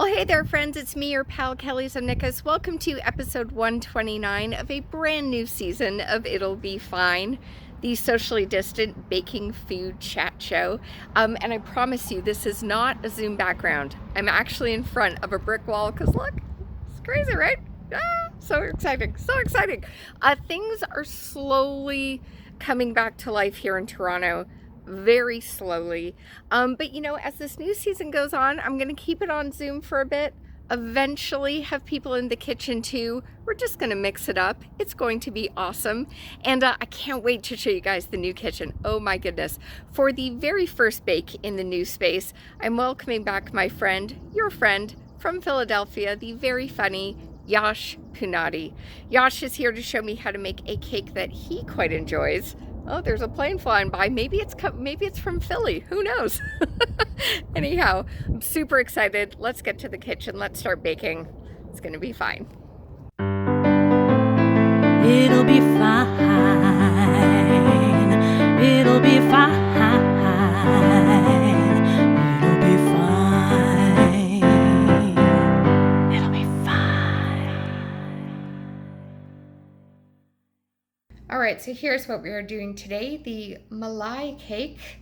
Well, hey there, friends. It's me, your pal, Kelly Zemnickis. Welcome to episode 129 of a brand new season of It'll Be Fine, the socially distant baking food chat show. And I promise you, this is not a Zoom background. I'm actually in front of a brick wall because look, it's crazy, right? So exciting, so exciting. Things are slowly coming back to life here in Toronto, very slowly. But as this new season goes on, I'm going to keep it on Zoom for a bit. Eventually, have people in the kitchen too. We're just going to mix it up. It's going to be awesome. And I can't wait to show you guys the new kitchen. Oh my goodness. For the very first bake in the new space, I'm welcoming back my friend, your friend from Philadelphia, the very funny Yash Punati. Yash is here to show me how to make a cake that he quite enjoys. Oh, there's a plane flying by. Maybe it's from Philly. Who knows? Anyhow, I'm super excited. Let's get to the kitchen. Let's start baking. It's going to be fine. It'll be fine. It'll be fine. It'll be fine. It'll be fine. All right, so here's what we are doing today. The Malai Cake.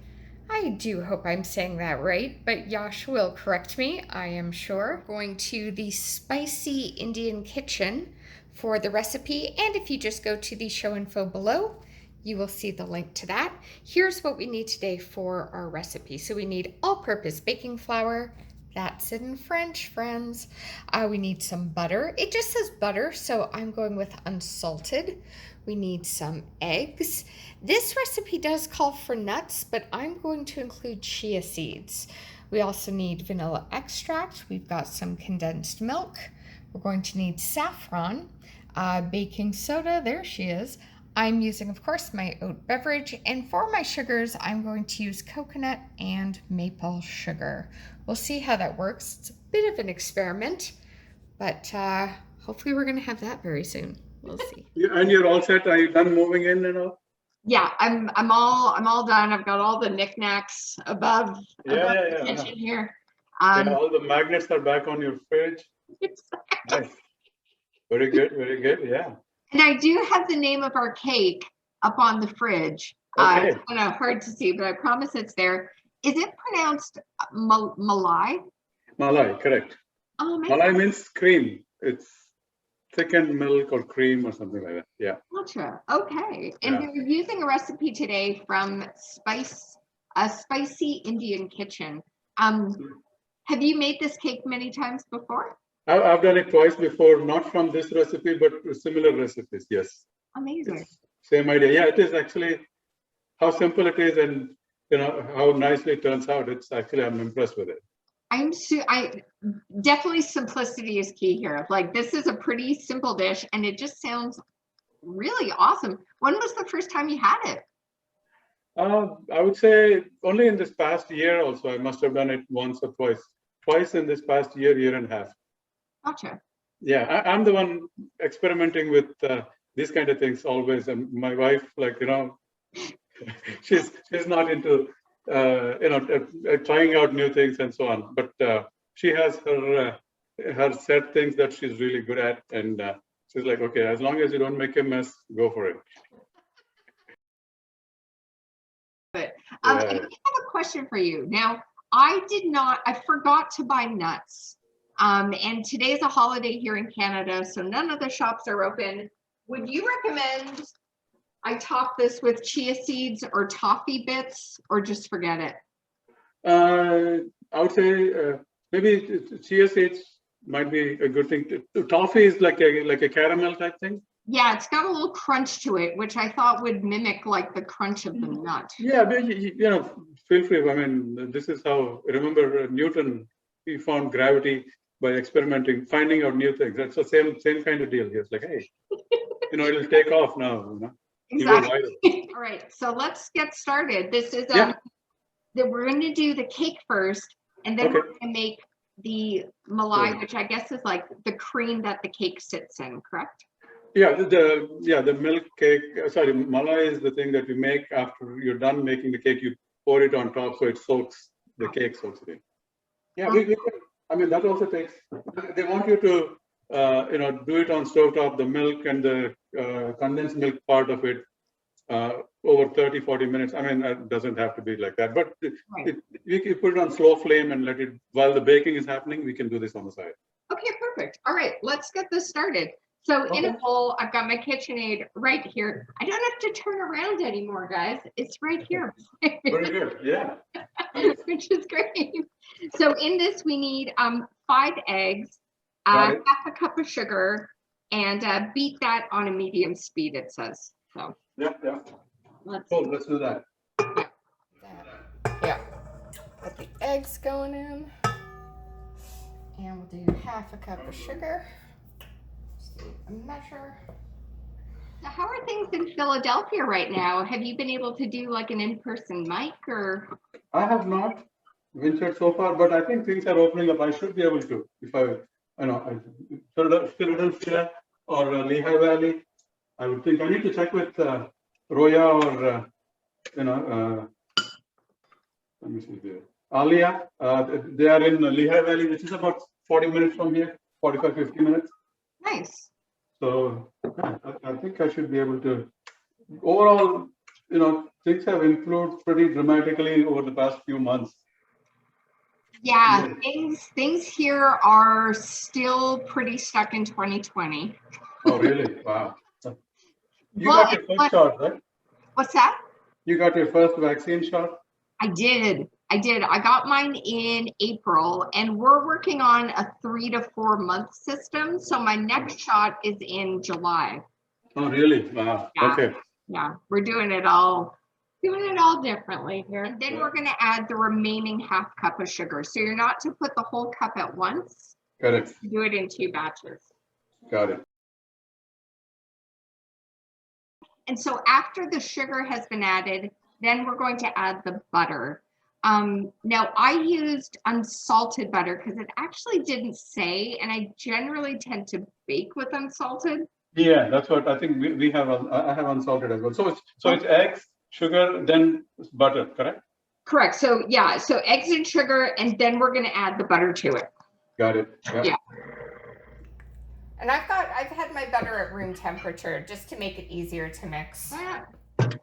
I do hope I'm saying that right, but Yash will correct me, I am sure. Going to the Spicy Indian Kitchen for the recipe, and if you just go to the show info below, you will see the link to that. Here's what we need today for our recipe. So we need all-purpose baking flour. That's in French, friends. We need some butter. It just says butter, so I'm going with unsalted. We need some eggs. This recipe does call for nuts, but I'm going to include chia seeds. We also need vanilla extract. We've got some condensed milk. We're going to need saffron, baking soda. There she is. I'm using, of course, my oat beverage, and for my sugars, I'm going to use coconut and maple sugar. We'll see how that works. It's a bit of an experiment, but hopefully we're going to have that very soon. We'll see. And you're all set? Are you done moving in and all? Yeah, I'm all done. I've got all the knickknacks above the kitchen here. All the magnets are back on your fridge. Nice. Very good, very good. Yeah. And I do have the name of our cake up on the fridge. Okay. It's kind of hard to see, but I promise it's there. Is it pronounced Malai? Malai, correct. Oh, man. Malai means cream. It's thickened milk or cream or something like that. Yeah. Gotcha. Okay. And we're using a recipe today from Spicy Indian Kitchen. Have you made this cake many times before? I've done it twice before, not from this recipe, but similar recipes. Yes. Amazing. It's same idea. Yeah, it is actually how simple it is, and how nicely it turns out. It's actually, I'm impressed with it. I definitely simplicity is key here. Like, this is a pretty simple dish, and it just sounds really awesome. When was the first time you had it? I would say only in this past year. Also, I must have done it once or twice. Twice in this past year and a half. Gotcha. Yeah, I'm the one experimenting with these kind of things always, and my wife, she's not into trying out new things and so on. But she has her set things that she's really good at, and she's like, okay, as long as you don't make a mess, go for it. But I have a question for you. Now, I forgot to buy nuts. And today's a holiday here in Canada, so none of the shops are open. Would you recommend I top this with chia seeds or toffee bits, or just forget it? I would say maybe chia seeds might be a good thing. Toffee is like a caramel type thing. Yeah, it's got a little crunch to it, which I thought would mimic like the crunch of the nut. Yeah, but feel free. I mean, this is how, remember Newton, he found gravity by experimenting, finding out new things. That's the same kind of deal. It's like, hey, it'll take off now. Exactly. All right, so let's get started. This is we're going to do the cake first, and then we're going to make the malai, which I guess is like the cream that the cake sits in, correct? Yeah, the milk cake. Sorry, malai is the thing that you make after you're done making the cake. You pour it on top so it soaks, the cake soaks it in. Yeah, I mean, that also takes, they want you to, do it on stovetop, the milk and the condensed milk part of it over 30, 40 minutes. I mean, it doesn't have to be like that, but we can put it on slow flame and let it, while the baking is happening, we can do this on the side. Okay, perfect. All right, let's get this started. So in a bowl, I've got my KitchenAid right here. I don't have to turn around anymore, guys. It's right here. Very good, yeah. Which is great. So in this, we need 5 eggs, half a cup of sugar, and beat that on a medium speed, it says. So yeah. Let's do that. Yeah. Put the eggs going in. And we'll do half a cup of sugar. Just do a measure. Now, how are things in Philadelphia right now? Have you been able to do like an in-person mic or? I have not ventured so far, but I think things are opening up. I should be able to, if Philadelphia or Lehigh Valley. I would think I need to check with Roya or let me see there. Alia, they are in Lehigh Valley, which is about 40 minutes from here, 45, 50 minutes. Nice. So I think I should be able to. Overall, things have improved pretty dramatically over the past few months. Yeah, things here are still pretty stuck in 2020. Oh, really? Wow. You got your first shot, right? What's that? You got your first vaccine shot? I did. I got mine in April, and we're working on a 3 to 4 month system. So my next shot is in July. Oh, really? Wow. Yeah. Okay. Yeah, we're doing it all differently here. And then we're going to add the remaining half cup of sugar. So you're not to put the whole cup at once. Got it. Do it in 2 batches. Got it. And so after the sugar has been added, then we're going to add the butter. Now I used unsalted butter because it actually didn't say, and I generally tend to bake with unsalted. Yeah, that's what I think we have. I have unsalted as well. So it's eggs, sugar, then butter, correct? Correct. So yeah, so eggs and sugar, and then we're going to add the butter to it. Got it. Yeah. And I've had my butter at room temperature just to make it easier to mix.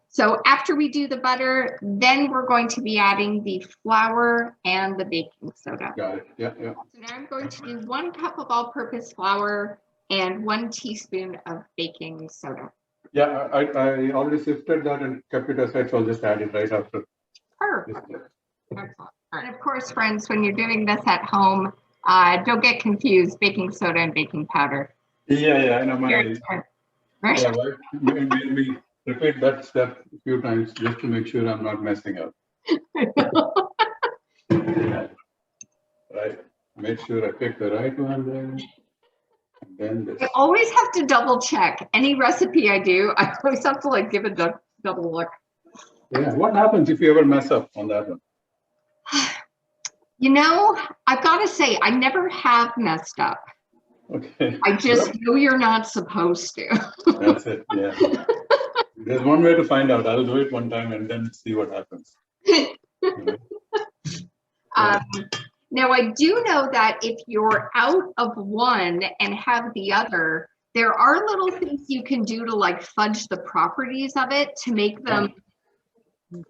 So after we do the butter, then we're going to be adding the flour and the baking soda. Got it. Yeah. So now I'm going to do 1 cup of all-purpose flour and 1 teaspoon of baking soda. Yeah, I already sifted that and kept it aside, so I'll just add it right after. Perfect. Excellent. And of course, friends, when you're doing this at home, don't get confused, baking soda and baking powder. Yeah, I know my wife made me repeat that step a few times just to make sure I'm not messing up. Yeah. Right. Make sure I pick the right one there. And then this. I always have to double check any recipe I do. I always have to give a double look. Yeah. What happens if you ever mess up on that one? I've got to say, I never have messed up. Okay. I just know you're not supposed to. That's it. Yeah. There's one way to find out. I'll do it one time and then see what happens. Now, I do know that if you're out of one and have the other, there are little things you can do to fudge the properties of it to make them.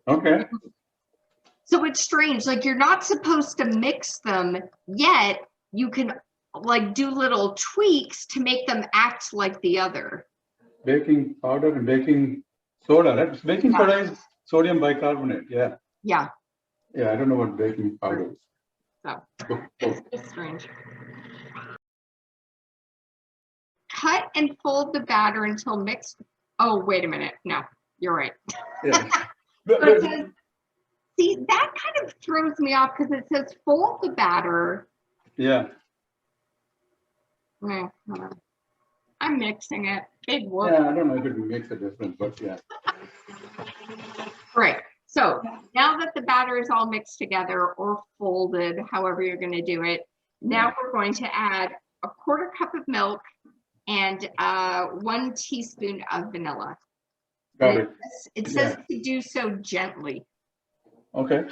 Okay. So it's strange. You're not supposed to mix them, yet you can do little tweaks to make them act like the other. Baking powder and baking soda, right? Baking soda is sodium bicarbonate. Yeah. Yeah. Yeah, I don't know what baking powder is. So it's strange. Cut and fold the batter until mixed. Oh, wait a minute. No, you're right. Yeah. See, that kind of throws me off because it says fold the batter. Yeah. I'm mixing it. Big whoop. Yeah, I don't know if it makes a difference, but yeah. Right. So now that the batter is all mixed together or folded, however you're going to do it, now we're going to add a 1/4 cup of milk and 1 teaspoon of vanilla. Got it. It says to do so gently. Okay.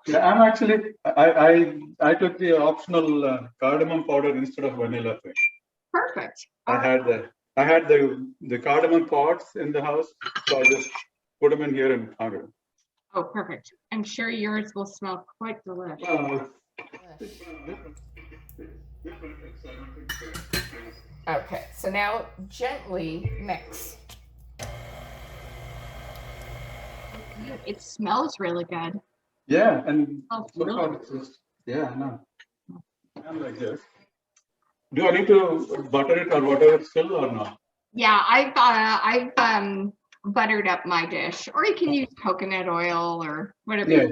Yeah, I'm actually, I took the optional cardamom powder instead of vanilla thing. Perfect. I had the cardamom pods in the house, so I just put them in here and hung it. Oh, perfect. I'm sure yours will smell quite delicious. Okay, so now gently mix. It smells really good. Yeah, and Oh, so really? far it's just, yeah, no. I'm like this. Do I need to butter it or whatever still or not? Yeah, I've buttered up my dish, or you can use coconut oil or whatever. Yeah,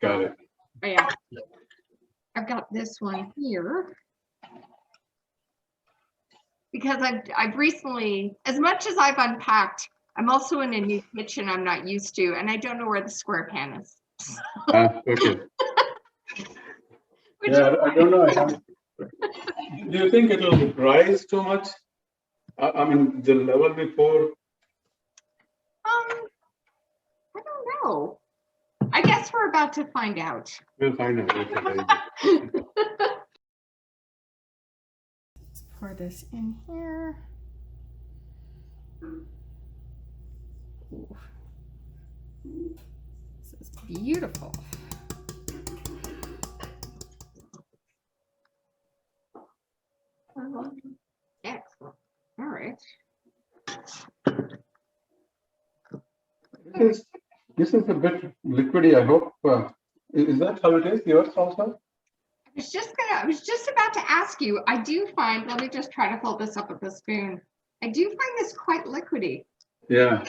got it. But yeah, I've got this one here because I've recently, as much as I've unpacked, I'm also in a new kitchen I'm not used to, and I don't know where the square pan is. Okay. Which Yeah, I don't know. Do you think it'll rise too much? I mean, the level before. I don't know. I guess we're about to find out. We'll find out. Okay. Let's pour this in here. Ooh. This is beautiful. Excellent. All right. This is a bit liquidy. I hope. Is that how it is? Yours also? I was just about to ask you. I do find. Let me just try to hold this up with the spoon. I do find this quite liquidy. Yeah.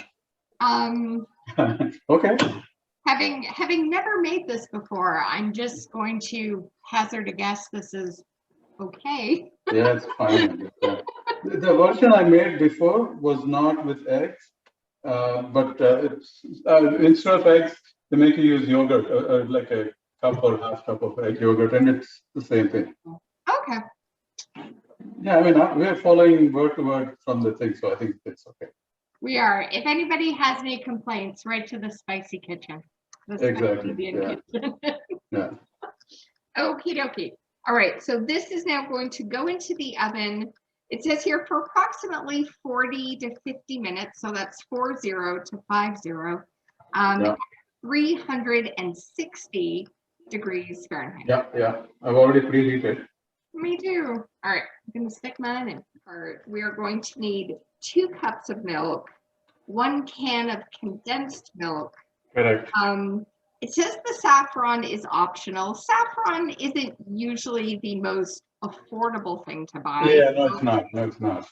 Okay. Having never made this before, I'm just going to hazard a guess. This is okay. Yeah, it's fine. Yeah. The version I made before was not with eggs, but it's instead of eggs, they make you use yogurt, like a cup or half cup of egg yogurt, and it's the same thing. Okay. Yeah, I mean, we're following word to word from the thing, so I think it's okay. We are. If anybody has any complaints, right to the spicy kitchen. Exactly. Yeah. Kitchen. Yeah. Okie dokie. All right, so this is now going to go into the oven. It says here for approximately 40 to 50 minutes. So that's 40 to 50. Yeah. 360 degrees Fahrenheit. Yeah, yeah. I've already preheated. Me too. All right, I'm going to stick mine in. All right, we are going to need 2 cups of milk, 1 can of condensed milk. Correct. It says the saffron is optional. Saffron isn't usually the most affordable thing to buy. Yeah, no, it's not. No, it's not.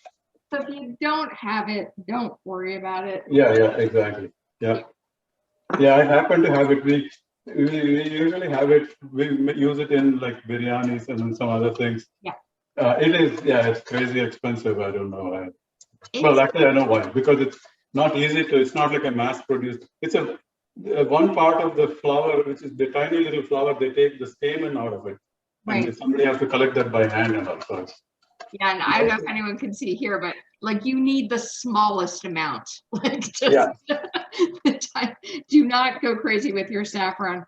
So if you don't have it, don't worry about it. Yeah, yeah, exactly. Yeah. Yeah, I happen to have it. We usually have it. We use it in like biryanis and some other things. Yeah. It is. Yeah, it's crazy expensive. I don't know why. Well, actually, I know why. Because it's not easy to. It's not like a mass-produced. It's a one part of the flour, which is the tiny little flour. They take the stamen out of it, Right. and somebody has to collect that by hand and all sorts. Yeah, and I don't know if anyone can see here, but like you need the smallest amount. Like just Yeah. do not go crazy with your saffron.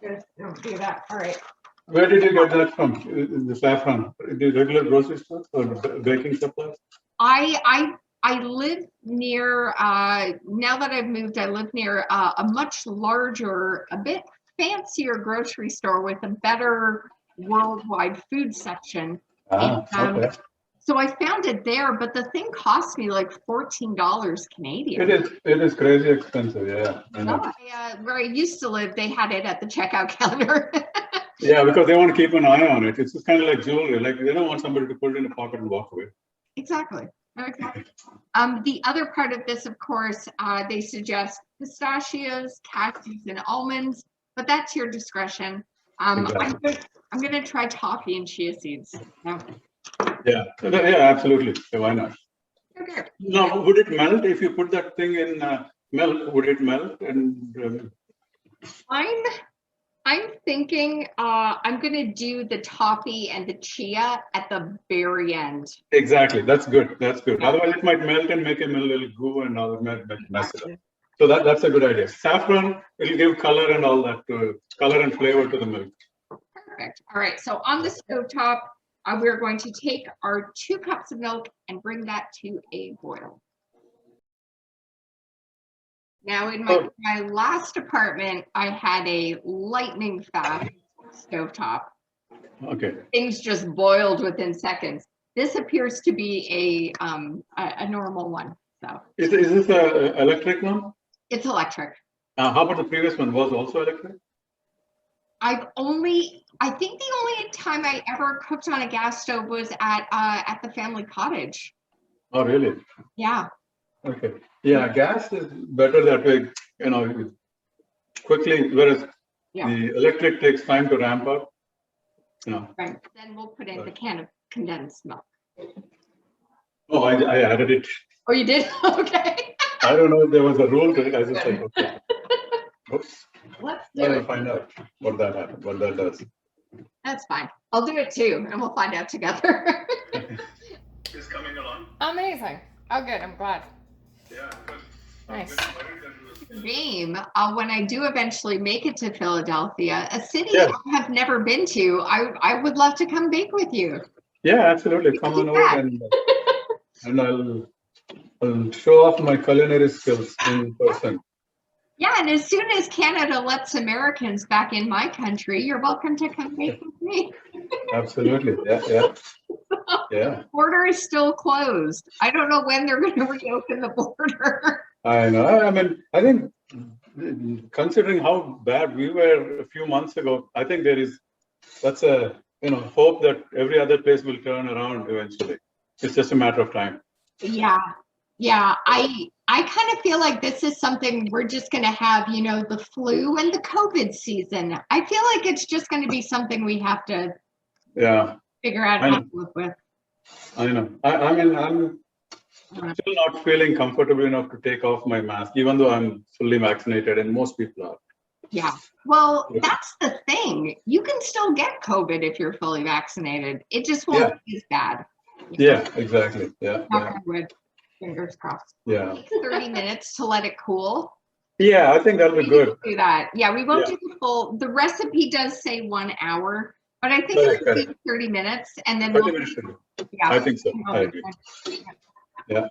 Just don't do that. All right. Where did you get that from? The saffron? The regular grocery store or baking supplies? I live near, now that I've moved, I live near a much larger, a bit fancier grocery store with a better worldwide food section. Okay. So I found it there, but the thing cost me like $14 Canadian. It is crazy expensive, yeah. I know. Where I used to live, they had it at the checkout counter. Yeah, because they want to keep an eye on it. It's just kind of like jewelry. Like they don't want somebody to put it in a pocket and walk away. Exactly. Okay. The other part of this, of course, they suggest pistachios, cashews, and almonds, but that's your discretion. Exactly. I'm going to try toffee and chia seeds. No. Yeah, absolutely. So why not? Okay. Now, would it melt if you put that thing in milk? Would it melt? And I'm thinking I'm going to do the toffee and the chia at the very end. Exactly. That's good. That's good. Yeah. Otherwise, it might melt and make a little goo and all that, mess it up. So that's a good idea. Saffron will give color and all that to color and flavor to the milk. Perfect. All right. So on the stovetop, we're going to take our 2 cups of milk and bring that to a boil. Now, in my last apartment, I had a lightning fast stovetop. Okay. Things just boiled within seconds. This appears to be a normal one. So Is this an electric one? it's electric. How about the previous one? Was also electric? I think the only time I ever cooked on a gas stove was at the family cottage. Oh, really? Yeah. Okay. Yeah, gas is better that way, quickly, whereas the electric takes time to ramp up. Right. Then we'll put in the can of condensed milk. Oh, I added it. Oh, you did? Okay. I don't know if there was a rule to it. I just like, okay. Oops. Let's do it. Find out what that does. That's fine. I'll do it too, and we'll find out together. It's coming along. Amazing. Oh, good. I'm glad. Yeah. Nice. Game. When I do eventually make it to Philadelphia, a city I have never been to, I would love to come bake with you. Yeah, absolutely. Come on over and I'll show off my culinary skills in person. Yeah, and as soon as Canada lets Americans back in my country, you're welcome to come bake with me. Absolutely. Yeah. Border is still closed. I don't know when they're going to reopen the border. I know. I mean, I think considering how bad we were a few months ago, I think that's a hope that every other place will turn around eventually. It's just a matter of time. Yeah. I kind of feel like this is something we're just going to have, the flu and the COVID season. I feel like it's just going to be something we have to figure out how to live with. I know. I'm still not feeling comfortable enough to take off my mask, even though I'm fully vaccinated, and most people are. Yeah. Well, that's the thing. You can still get COVID if you're fully vaccinated. It just won't be as bad. Yeah, exactly. Yeah. Fingers crossed. Yeah. It takes 30 minutes to let it cool. Yeah, I think that'll be good. Do that. Yeah, we won't do the full. The recipe does say 1 hour, but I think it'll be 30 minutes, and then 30 minutes. Yeah, I think so. I agree. Yeah.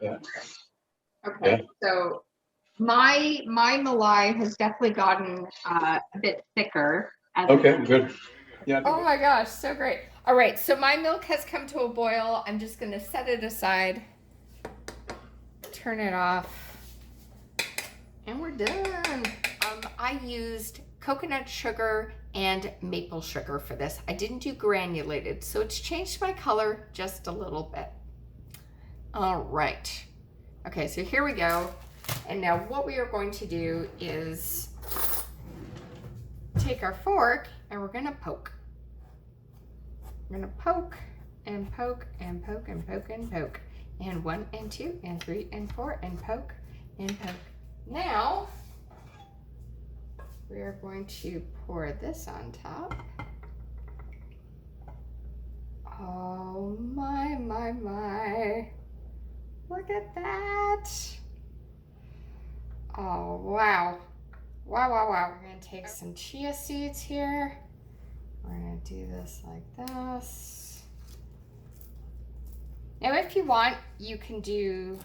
Okay, so my malai has definitely gotten a bit thicker. Okay, good. Yeah. Oh my gosh, so great. All right, so my milk has come to a boil. I'm just gonna set it aside, turn it off, and we're done. I used coconut sugar and maple sugar for this. I didn't do granulated, so it's changed my color just a little bit. All right. Okay, so here we go. And now what we are going to do is take our fork and we're gonna poke. We're gonna poke and poke and poke and poke and poke. And 1 and 2 and 3 and 4 and poke and poke. Now, we are going to pour this on top. Oh my. Look at that. Oh, wow. Wow. We're gonna take some chia seeds here. We're gonna do this like this. Now, if you want, you can do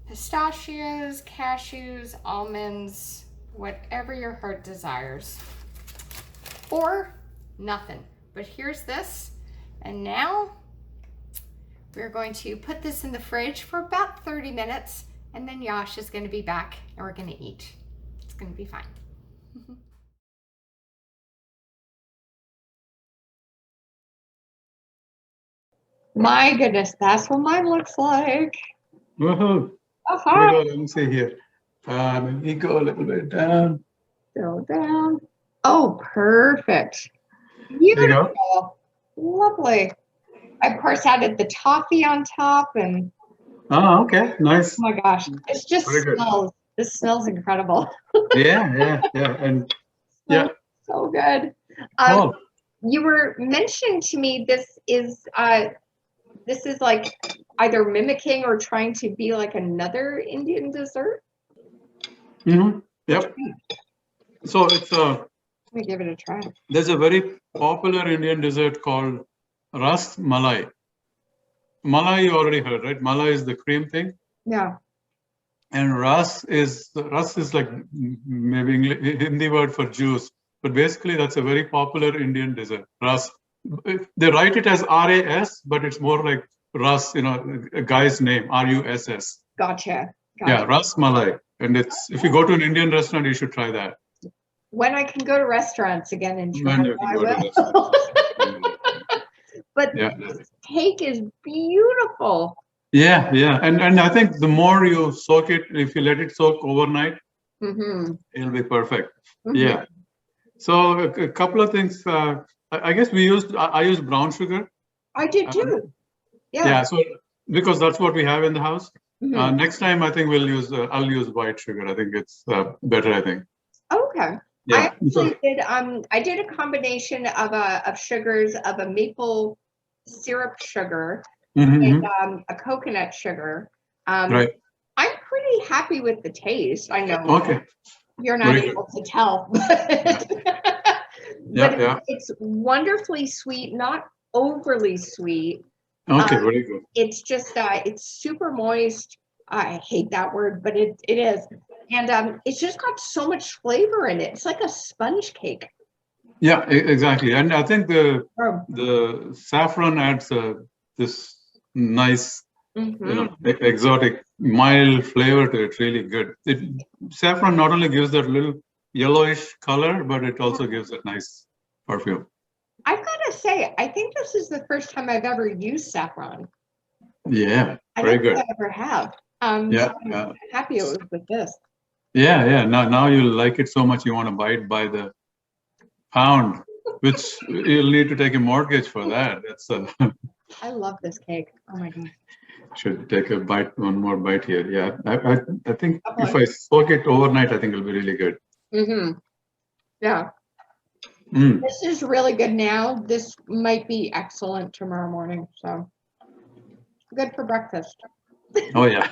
pistachios, cashews, almonds, whatever your heart desires, or nothing. But here's this, and now we're going to put this in the fridge for about 30 minutes, and then Yash is going to be back, and we're going to eat. It's going to be fine. My goodness, that's what mine looks like. Woohoo! Let me see here. Let me go a little bit down. Go down. Oh, perfect. Beautiful. Lovely. I, of course, added the toffee on top, and oh, okay, nice. Oh my gosh, it just smells. This smells incredible. Yeah, and yeah, so good. You were mentioning to me this is like either mimicking or trying to be like another Indian dessert. Yep. So it's Let me give it a try. there's a very popular Indian dessert called Ras Malai. Malai you already heard, right? Malai is the cream thing. Yeah. And Ras is like maybe Hindi word for juice, but basically that's a very popular Indian dessert. Ras, they write it as RAS, but it's more like Ras, a guy's name, RUSS. Gotcha. Yeah, Ras Malai, and it's if you go to an Indian restaurant, you should try that. When I can go to restaurants again and try, When you I can go to will. restaurants. But Yeah. this cake is beautiful. Yeah, and I think the more you soak it, if you let it soak overnight, Mm-hmm. it'll be perfect. Mhm. Yeah. So a couple of things. I guess I used brown sugar. I did too. Yeah. So because that's what we have in the house. Mhm. Next time, I think I'll use white sugar. I think it's better. I think. Okay. Yeah. I actually did. I did a combination of sugars of a maple syrup sugar Mhm. and a coconut sugar. Right. I'm pretty happy with the taste. I know Okay. you're not Very good. able to tell, but, Yeah. it's wonderfully sweet, not overly sweet. Okay. Very good. It's just it's super moist. I hate that word, but it is. And it's just got so much flavor in it. It's like a sponge cake. Yeah. Exactly. And I think Oh. the saffron adds this nice, Mhm. exotic, mild flavor to it. Really good. Saffron not only gives that little yellowish color, but it also gives that nice perfume. I've got to say, I think this is the first time I've ever used saffron. Yeah. I Very don't good. think I ever have. Yeah. So I'm happy it was with this. Yeah. Now you like it so much you want to buy it by the pound, which you'll need to take a mortgage for that. That's I love this cake. Oh my God. should take one more bite here. Yeah. I think Okay. if I soak it overnight, I think it'll be really good. Mm-hmm. Yeah. Mm. This is really good now. This might be excellent tomorrow morning. So good for breakfast. Oh yeah.